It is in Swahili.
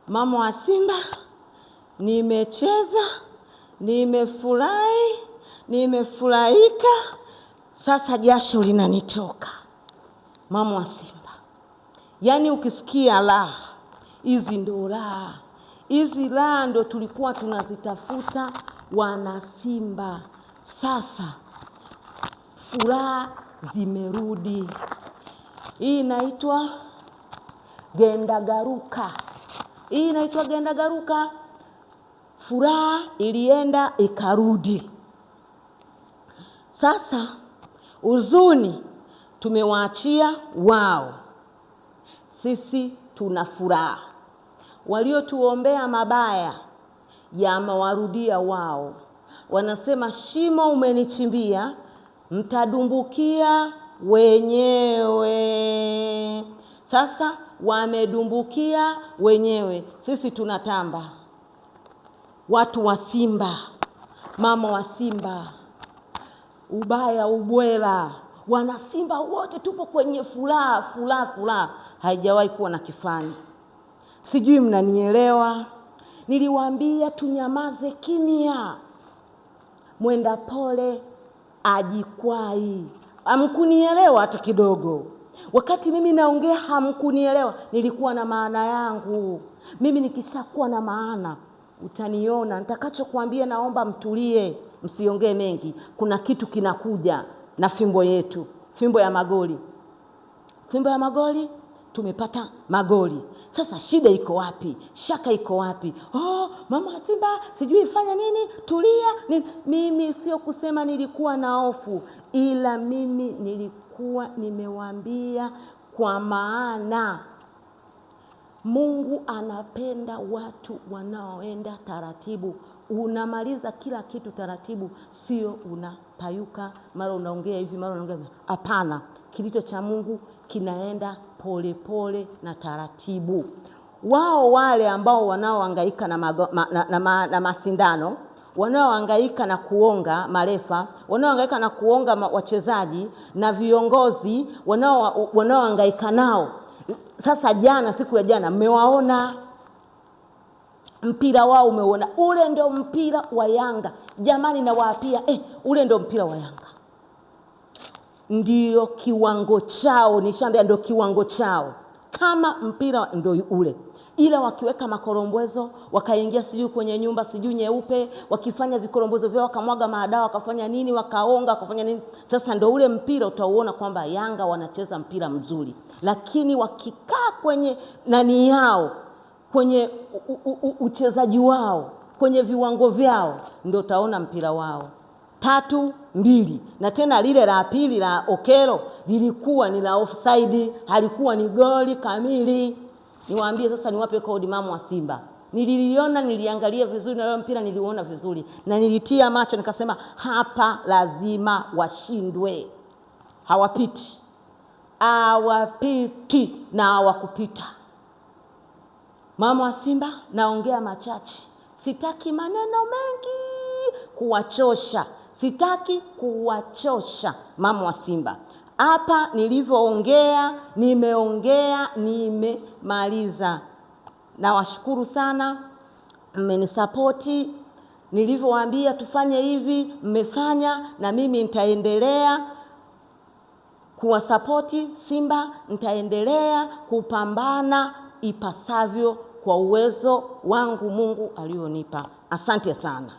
Mama wa Simba, nimecheza, nimefurahi, nimefurahika, sasa jasho linanitoka. Mama wa Simba, yaani ukisikia raha, hizi ndo raha. Hizi raha ndo tulikuwa tunazitafuta wana Simba. Sasa furaha zimerudi. Hii inaitwa Gendagaruka. Hii inaitwa Gendagaruka. Furaha ilienda ikarudi. Sasa huzuni tumewaachia wao. Sisi tuna furaha. Waliotuombea mabaya yamewarudia wao. Wanasema shimo umenichimbia, mtadumbukia wenyewe. Sasa wamedumbukia wenyewe. Sisi tunatamba. Watu wa Simba, mama wa Simba, ubaya ubwela, wana Simba wote tupo kwenye furaha. Haijawahi kuwa na kifani. Sijui mnanielewa. Niliwaambia tunyamaze kimya. Mwenda pole ajikwai. Hamkunielewa hata kidogo. Wakati mimi naongea hamkunielewa. Nilikuwa na maana yangu. Mimi nikishakuwa na maana utaniona. Nitakachokuambia naomba mtulie, msiongee mengi. Kuna kitu kinakuja na fimbo yetu, fimbo ya magoli. Fimbo ya magoli, tumepata magoli. Sasa shida iko wapi? Shaka iko wapi? Mama Simba sijui ifanya nini, tulia. Mimi sio kusema nilikuwa na hofu, ila mimi nilikuwa nimewaambia kwa maana Mungu anapenda watu wanaoenda taratibu. Unamaliza kila kitu taratibu, sio unapayuka, mara unaongea hivi, mara unaongea. Hapana, kilicho cha Mungu kinaenda pole pole na taratibu. Wao wale ambao wanaohangaika na masindano, wanaohangaika na kuonga marefa, wanaohangaika na kuonga wachezaji na viongozi, wanaohangaika nao. Sasa siku ya jana mmewaona mpira wao, umeona. Ule ndio mpira wa Yanga. Jamani nawaapia, ule ndio mpira wa Yanga. Ndio kiwango chao, nishaambia ndio kiwango chao. Kama mpira ndio ule. Ila wakiweka makorombwezo, wakaingia sijui kwenye nyumba sijui nyeupe, wakifanya vikorombwezo vyao, wakamwaga madawa, wakafanya nini, wakaonga, wakafanya nini. Sasa ndio ule mpira utauona kwamba Yanga wanacheza mpira mzuri. Lakini wakikaa kwenye nani yao, kwenye uchezaji wao, kwenye viwango vyao, ndio utaona mpira wao 3-2. Na tena lile la pili la Okelo lilikuwa ni la offside, halikuwa ni goli kamili. Niwaambie sasa, niwape kodi mama wa Simba. Nililiona, niliangalia vizuri, na leo mpira niliuona vizuri, na nilitia macho nikasema hapa lazima washindwe. Hawapiti na hawakupita. Mama wa Simba, naongea machache, sitaki maneno mengi kuwachosha, sitaki kuwachosha mama wa Simba. Hapa nilivyoongea, nimemaliza. Nawashukuru sana, mmenisapoti. Nilivyowaambia tufanye hivi, mmefanya, na mimi nitaendelea kuwasapoti Simba, nitaendelea kupambana ipasavyo kwa uwezo wangu Mungu alionipa. Asante sana.